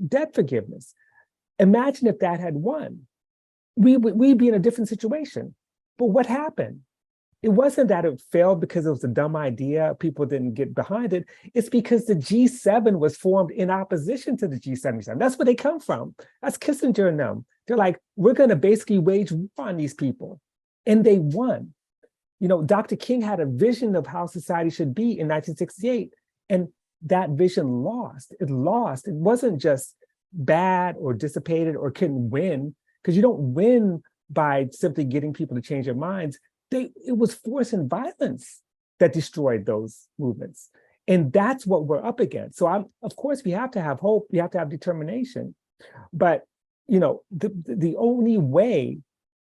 Imagine if that had won. We'd be in a different situation. But what happened? It wasn't that it failed because it was a dumb idea, people didn't get behind it. It's because the G7 was formed in opposition to the G77. That's where they come from. That's Kissinger and them. They're like, we're going to basically wage war on these people. And they won. You know, Dr. King had a vision of how society should be in 1968, and that vision lost. It lost. It wasn't just bad or dissipated or couldn't win, because you don't win by simply getting people to change their minds. It was force and violence that destroyed those movements. And that's what we're up against. So of course, we have to have hope. We have to have determination. But, you know, the only way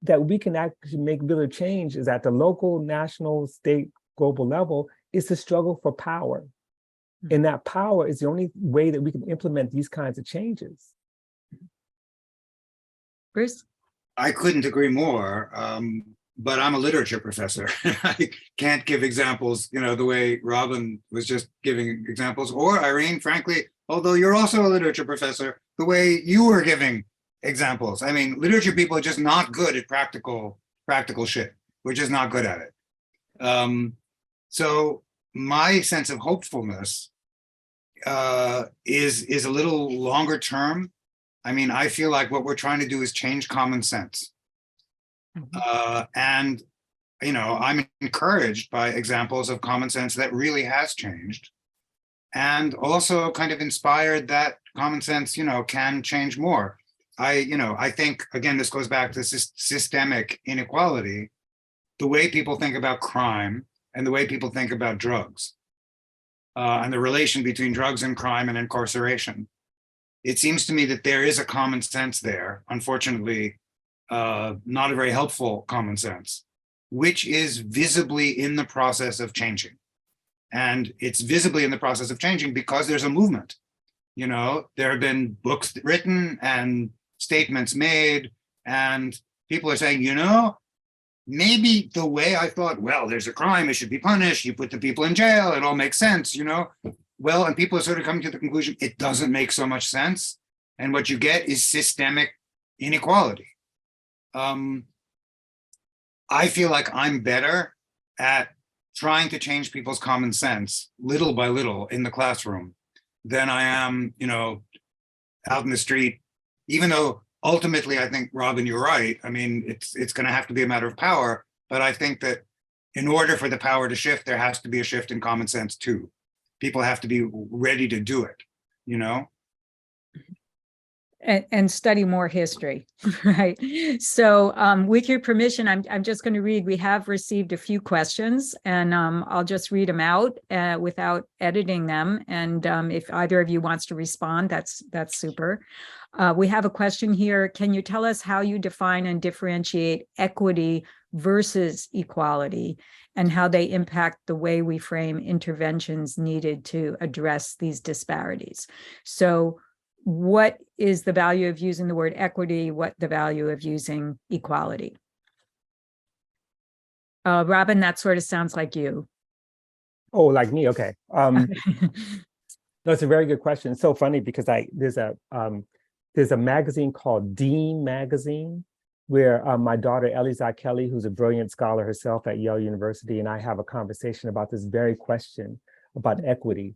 that we can actually make real change is at the local, national, state, global level is to struggle for power. And that power is the only way that we can implement these kinds of changes. Bruce? I couldn't agree more, but I'm a literature professor. I can't give examples, you know, the way Robin was just giving examples, or Irene, frankly, although you're also a literature professor, the way you were giving examples. I mean, literature people are just not good at practical shit. We're just not good at it. So my sense of hopefulness is a little longer term. I mean, I feel like what we're trying to do is change common sense. And, you know, I'm encouraged by examples of common sense that really has changed, and also kind of inspired that common sense, you know, can change more. I think, again, this goes back to systemic inequality, the way people think about crime and the way people think about drugs, and the relation between drugs and crime and incarceration. It seems to me that there is a common sense there, unfortunately, not a very helpful common sense, which is visibly in the process of changing. And it's visibly in the process of changing because there's a movement. You know, there have been books written and statements made, and people are saying, you know, maybe the way I thought, well, there's a crime, it should be punished, you put the people in jail, it all makes sense, you know. Well, and people are sort of coming to the conclusion, it doesn't make so much sense. And what you get is systemic inequality. I feel like I'm better at trying to change people's common sense little by little in the classroom than I am, you know, out in the street, even though ultimately I think, Robin, you're right. I mean, it's going to have to be a matter of power, but I think that in order for the power to shift, there has to be a shift in common sense too. People have to be ready to do it, you know? And study more history, right? So with your permission, I'm just going to read. We have received a few questions, and I'll just read them out without editing them. And if either of you wants to respond, that's super. We have a question here. Can you tell us how you define and differentiate equity versus equality, and how they impact the way we frame interventions needed to address these disparities? So what is the value of using the word equity? What the value of using equality? Robin, that sort of sounds like you. Oh, like me? Okay. That's a very good question. It's so funny because there's a magazine called Dean Magazine, where my daughter Elizabeth Kelley, who's a brilliant scholar herself at Yale University, and I have a conversation about this very question about equity.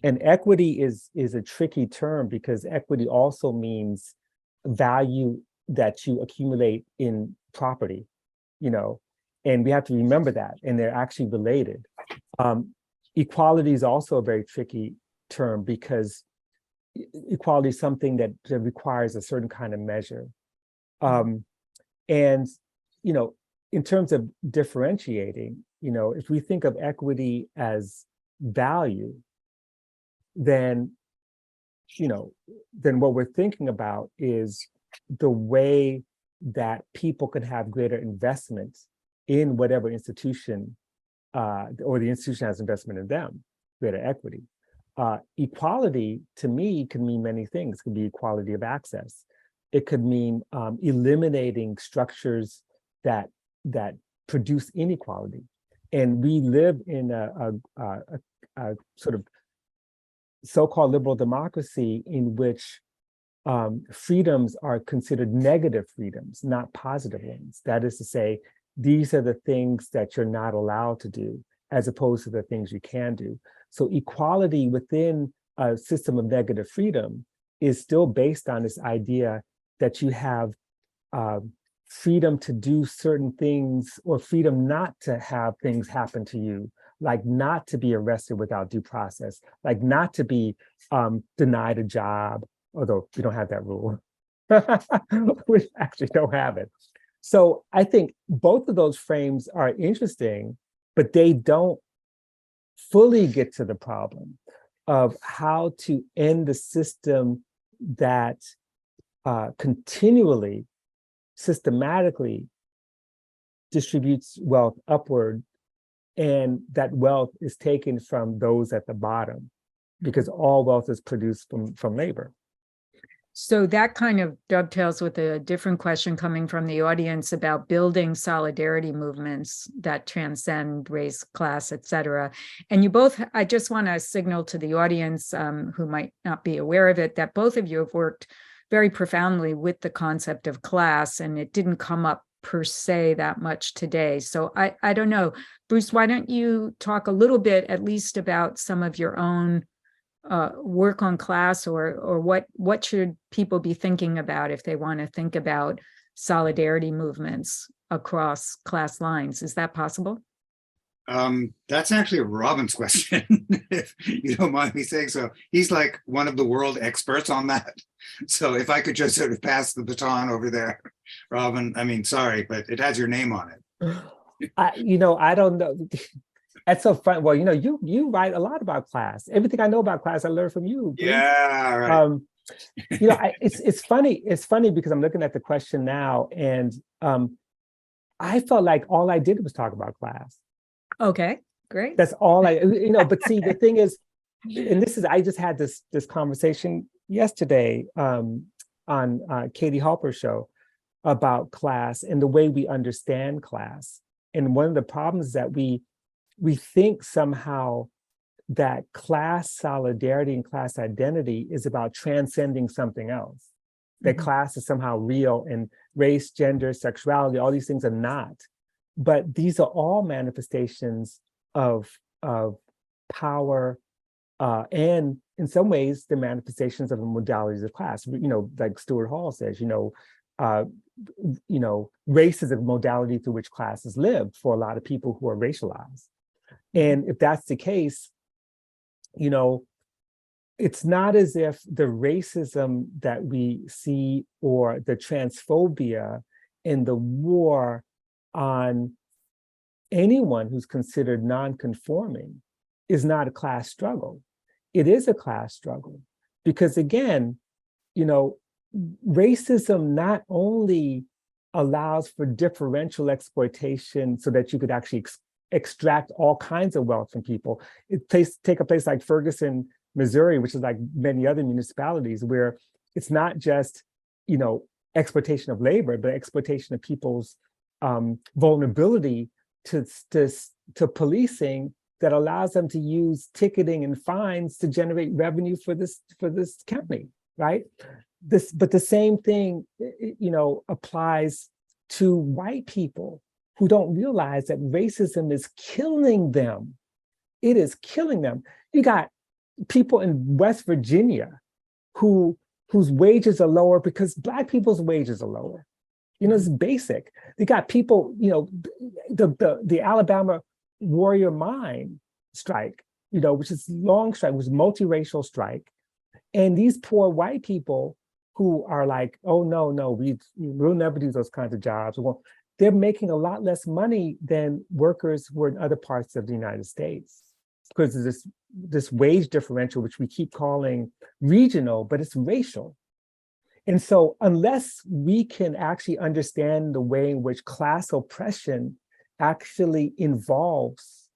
And equity is a tricky term because equity also means value that you accumulate in property, you know, and we have to remember that, and they're actually related. Equality is also a very tricky term because equality is something that requires a certain kind of measure. And, you know, in terms of differentiating, you know, if we think of equity as value, then, you know, then what we're thinking about is the way that people can have greater investment in whatever institution, or the institution has investment in them, greater equity. Equality, to me, can mean many things. It could be equality of access. It could mean eliminating structures that produce inequality. And we live in a sort of so-called liberal democracy in which freedoms are considered negative freedoms, not positive ones. That is to say, these are the things that you're not allowed to do, as opposed to the things you can do. So equality within a system of negative freedom is still based on this idea that you have freedom to do certain things or freedom not to have things happen to you, like not to be arrested without due process, like not to be denied a job, although we don't have that rule. We actually don't have it. So I think both of those frames are interesting, but they don't fully get to the problem of how to end the system that continually, systematically distributes wealth upward, and that wealth is taken from those at the bottom, because all wealth is produced from labor. So that kind of dovetails with a different question coming from the audience about building solidarity movements that transcend race, class, et cetera. And you both, I just want to signal to the audience who might not be aware of it, that both of you have worked very profoundly with the concept of class, and it didn't come up per se that much today. So I don't know, Bruce, why don't you talk a little bit at least about some of your own work on class, or what should people be thinking about if they want to think about solidarity movements across class lines? Is that possible? That's actually a Robbins question, if you don't mind me saying so. He's like one of the world experts on that. So if I could just sort of pass the baton over there, Robin, I mean, sorry, but it has your name on it. I don't know. That's so fun. Well, you write a lot about class. Everything I know about class, I learned from you. Bruce. Yeah, right. It's funny. It's funny because I'm looking at the question now, and I felt like all I did was talk about class. Okay, great. That's all but see, the thing is, and I just had this conversation yesterday on Katie Halper's show about class and the way we understand class. And one of the problems is that we think somehow that class solidarity and class identity is about transcending something else, that class is somehow real, and race, gender, sexuality, all these things are not. But these are all manifestations of power, and in some ways, the manifestations of the modalities of class. Like Stuart Hall says, race is a modality through which classes live for a lot of people who are racialized. And if that's the case, it's not as if the racism that we see or the transphobia and the war on anyone who's considered non-conforming is not a class struggle. It is a class struggle because, again, racism not only allows for differential exploitation so that you could actually extract all kinds of wealth from people. Take a place like Ferguson, Missouri, which is like many other municipalities, where it's not just, exploitation of labor, but exploitation of people's vulnerability to policing that allows them to use ticketing and fines to generate revenue for this county, right? But the same thing, applies to white people who don't realize that racism is killing them. It is killing them. You got people in West Virginia whose wages are lower because Black people's wages are lower. It's basic. You got people, the Alabama Warrior Mine strike, which is long strike, was multiracial strike. And these poor white people who are like, oh, no, we'll never do those kinds of jobs. Well, they're making a lot less money than workers who are in other parts of the United States, because there's this wage differential, which we keep calling regional, but it's racial. And so unless we can actually understand the way in which class oppression actually involves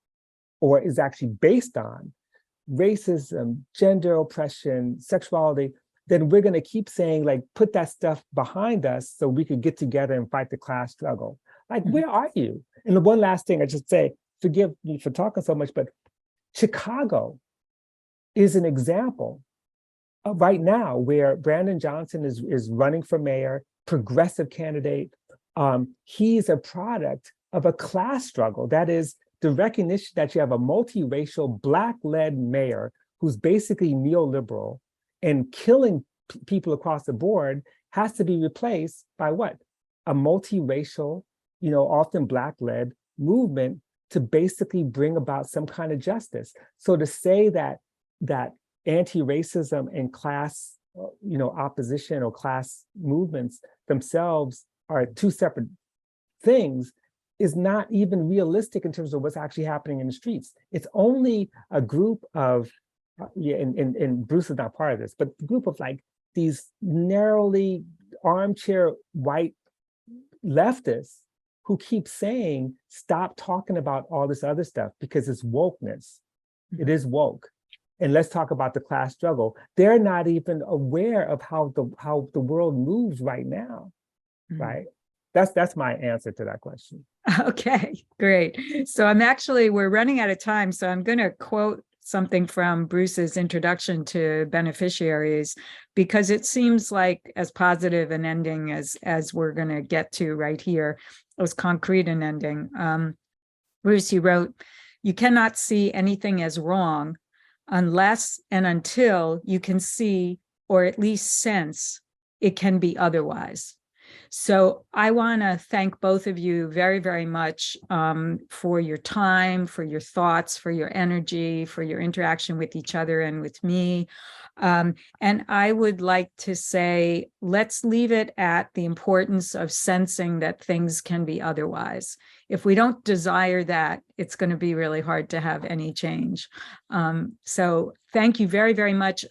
or is actually based on racism, gender oppression, sexuality, then we're going to keep saying, like, put that stuff behind us so we could get together and fight the class struggle. Like, where are you? And the one last thing I just say, forgive me for talking so much, but Chicago is an example of right now where Brandon Johnson is running for mayor, progressive candidate. He's a product of a class struggle. That is the recognition that you have a multiracial Black-led mayor who's basically neoliberal and killing people across the board, has to be replaced by what? A multiracial, often Black-led movement to basically bring about some kind of justice. So to say that anti-racism and class, opposition or class movements themselves are two separate things is not even realistic in terms of what's actually happening in the streets. It's only a group of, and Bruce is not part of this, but a group of like these narrowly armchair white leftists who keep saying, stop talking about all this other stuff because it's wokeness. It is woke. And let's talk about the class struggle. They're not even aware of how the world moves right now, right? That's my answer to that question. Okay, great. So we're running out of time, so I'm going to quote something from Bruce's introduction to beneficiaries, because it seems like as positive an ending as we're going to get to right here, as concrete an ending. Bruce, he wrote, "You cannot see anything as wrong unless and until you can see, or at least sense, it can be otherwise." So I want to thank both of you very, very much for your time, for your thoughts, for your energy, for your interaction with each other and with me. And I would like to say, let's leave it at the importance of sensing that things can be otherwise. If we don't desire that, it's going to be really hard to have any change. So thank you very, very much.